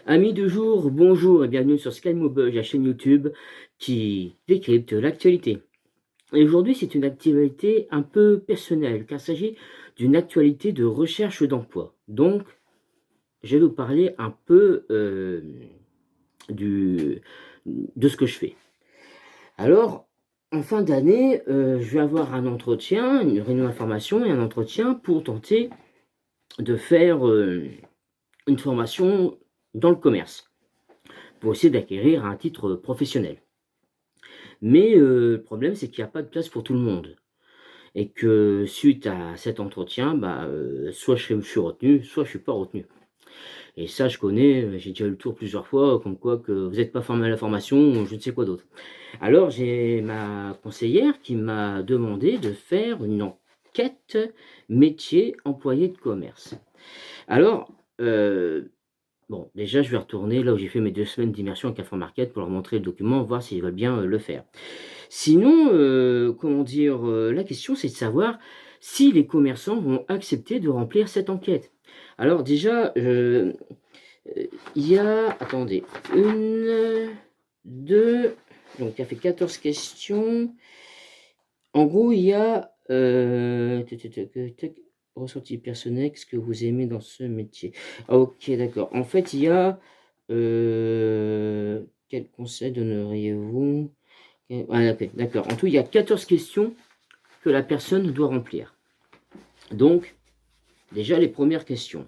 Amis de jour, bonjour et bienvenue sur SkyMobile, la chaîne YouTube qui décrypte l'actualité. Et aujourd'hui, c'est une actualité un peu personnelle, car il s'agit d'une actualité de recherche d'emploi. Donc, je vais vous parler un peu du, de ce que je fais. Alors, en fin d'année, je vais avoir un entretien, une réunion d'information et un entretien pour tenter de faire une formation dans le commerce, pour essayer d'acquérir un titre professionnel. Mais le problème, c'est qu'il n'y a pas de place pour tout le monde et que suite à cet entretien, soit je suis retenu, soit je suis pas retenu. Et ça, je connais, j'ai déjà eu le tour plusieurs fois, comme quoi que vous n'êtes pas formé à la formation ou je ne sais quoi d'autre. Alors j'ai ma conseillère qui m'a demandé de faire une enquête métier employé de commerce. Alors, bon, déjà, je vais retourner là où j'ai fait mes 2 semaines d'immersion avec Infomarket pour leur montrer le document, voir s'ils veulent bien, le faire. Sinon, comment dire? La question, c'est de savoir si les commerçants vont accepter de remplir cette enquête. Alors déjà, il y a attendez, une, 2, donc ça fait 14 questions. En gros, il y a, tac, ressenti personnel, qu'est-ce que vous aimez dans ce métier? Ah OK, d'accord. En fait, il y a, quel conseil donneriez-vous? Ah OK, d'accord. En tout, il y a 14 questions que la personne doit remplir. Donc, déjà les premières questions.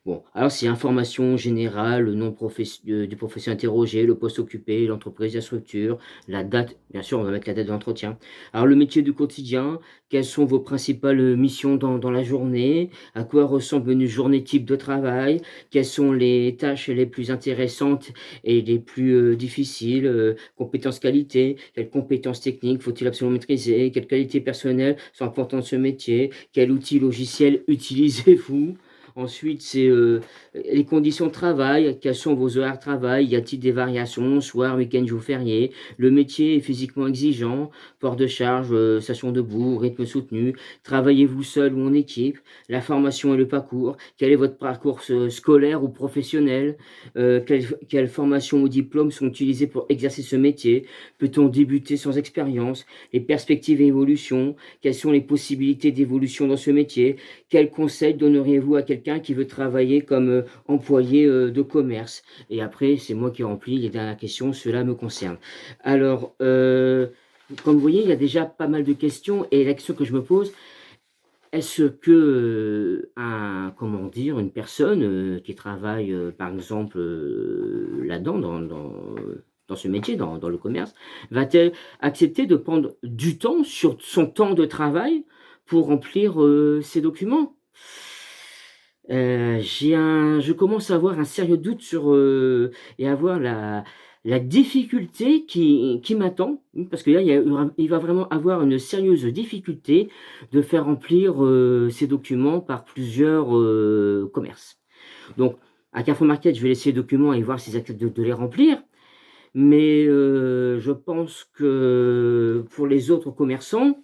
Bon, alors c'est information générale, le nom du professeur interrogé, le poste occupé, l'entreprise, la structure, la date, bien sûr, on va mettre la date de l'entretien. Alors le métier du quotidien, quelles sont vos principales missions dans la journée, à quoi ressemble une journée type de travail, quelles sont les tâches les plus intéressantes et les plus difficiles, compétences qualité, quelles compétences techniques faut-il absolument maîtriser, quelles qualités personnelles sont importantes dans ce métier, quel outil logiciel utilisez-vous. Ensuite, c'est, les conditions de travail, quels sont vos horaires de travail, y a-t-il des variations, soir, week-end, jour férié? Le métier est physiquement exigeant, port de charge, station debout, rythme soutenu, travaillez-vous seul ou en équipe? La formation et le parcours, quel est votre parcours scolaire ou professionnel? Quelles formations ou diplômes sont utilisés pour exercer ce métier? Peut-on débuter sans expérience? Les perspectives et évolutions, quelles sont les possibilités d'évolution dans ce métier? Quel conseil donneriez-vous à quelqu'un qui veut travailler comme, employé, de commerce? Et après, c'est moi qui remplis les dernières questions, cela me concerne. Alors, comme vous voyez, il y a déjà pas mal de questions et la question que je me pose, est-ce que, comment dire, une personne, qui travaille, par exemple, là-dedans, dans ce métier, dans le commerce, va-t-elle accepter de prendre du temps sur son temps de travail pour remplir, ces documents? Je commence à avoir un sérieux doute sur, et avoir la difficulté qui m'attend, parce que là, il va vraiment avoir une sérieuse difficulté de faire remplir, ces documents par plusieurs, commerces. Donc à Carrefour Market, je vais laisser les documents et voir s'ils acceptent de les remplir, mais je pense que pour les autres commerçants,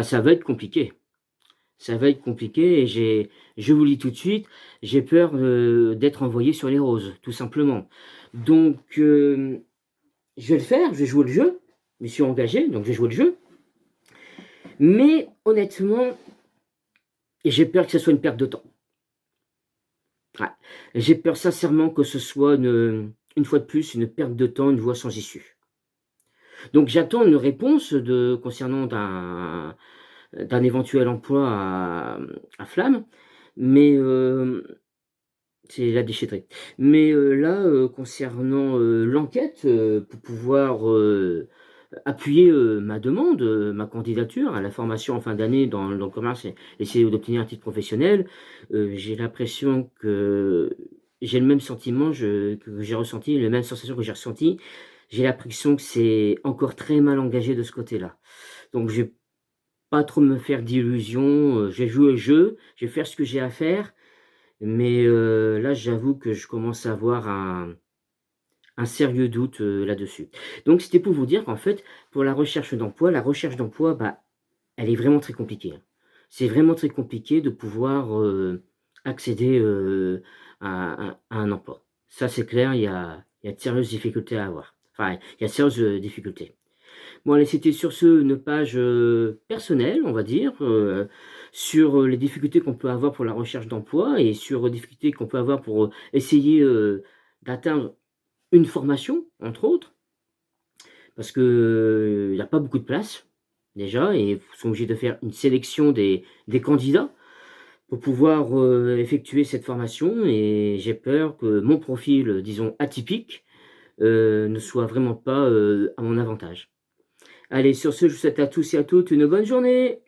ça va être compliqué. Ça va être compliqué et je vous le dis tout de suite, j'ai peur, d'être envoyé sur les roses, tout simplement. Donc, je vais le faire, je vais jouer le jeu. Je me suis engagé, donc je vais jouer le jeu. Mais honnêtement, j'ai peur que ce soit une perte de temps. Ouais. J'ai peur sincèrement que ce soit une fois de plus, une perte de temps, une voie sans issue. Donc j'attends une réponse concernant d'un éventuel emploi à Flamme, mais c'est la déchetterie. Mais là, concernant, l'enquête, pour pouvoir, appuyer, ma demande, ma candidature à la formation en fin d'année dans le commerce et essayer d'obtenir un titre professionnel, j'ai l'impression que j'ai le même sentiment que j'ai ressenti, les mêmes sensations que j'ai ressenties. J'ai l'impression que c'est encore très mal engagé de ce côté-là. Donc je vais pas trop me faire d'illusions, je vais jouer le jeu, je vais faire ce que j'ai à faire, mais là, j'avoue que je commence à avoir un sérieux doute, là-dessus. Donc c'était pour vous dire qu'en fait, pour la recherche d'emploi, elle est vraiment très compliquée, hein. C'est vraiment très compliqué de pouvoir, accéder, à un emploi. Ça, c'est clair, il y a de sérieuses difficultés à avoir. Enfin, il y a de sérieuses, difficultés. Bon allez, c'était sur ce une page, personnelle, on va dire, sur, les difficultés qu'on peut avoir pour la recherche d'emploi et sur les difficultés qu'on peut avoir pour, essayer, d'atteindre une formation, entre autres. Parce que, il y a pas beaucoup de place, déjà, et ils sont obligés de faire une sélection des candidats pour pouvoir, effectuer cette formation, et j'ai peur que mon profil, disons atypique, ne soit vraiment pas, à mon avantage. Allez, sur ce, je vous souhaite à tous et à toutes une bonne journée.